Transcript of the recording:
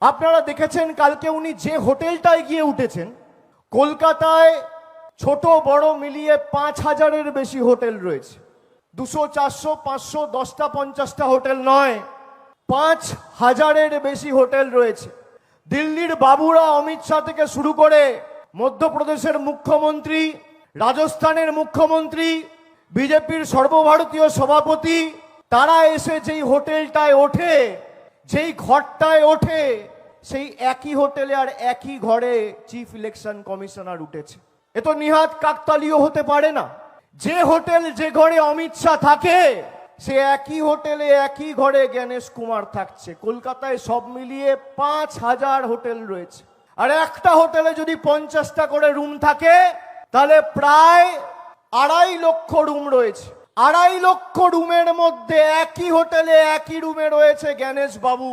আপনারা দেখেছেন কালকে উনি যে হোটেলটায় গিয়ে উঠেছেন, কলকাতায় ছোট বড় মিলিয়ে 5,000-এর বেশি হোটেল রয়েছে। 200, 400, 500, 10টা 50টা হোটেল নয়, 5,000-এর বেশি হোটেল রয়েছে। দিল্লির বাবুরা অমিত শাহ থেকে শুরু করে মধ্যপ্রদেশের মুখ্যমন্ত্রী, রাজস্থানের মুখ্যমন্ত্রী, বিজেপির সর্বভারতীয় সভাপতি, তারা এসে যেই হোটেলটায় ওঠে, যেই ঘরটায় ওঠে, সেই একই হোটেলে আর একই ঘরে চিফ ইলেকশন কমিশনার উঠেছে। এ তো নিহাত কাকতালীয় হতে পারে না। যে হোটেল যে ঘরে অমিত শাহ থাকে, সে একই হোটেলে একই ঘরে জ্ঞানেশ কুমার থাকছে। কলকাতায় সব মিলিয়ে 5,000 হোটেল রয়েছে, আর একটা হোটেলে যদি 50টা করে রুম থাকে, তাহলে প্রায় 2.5 লক্ষ রুম রয়েছে। 2.5 লক্ষ রুমের মধ্যে একই হোটেলে একই রুমে রয়েছে জ্ঞানেশ বাবু।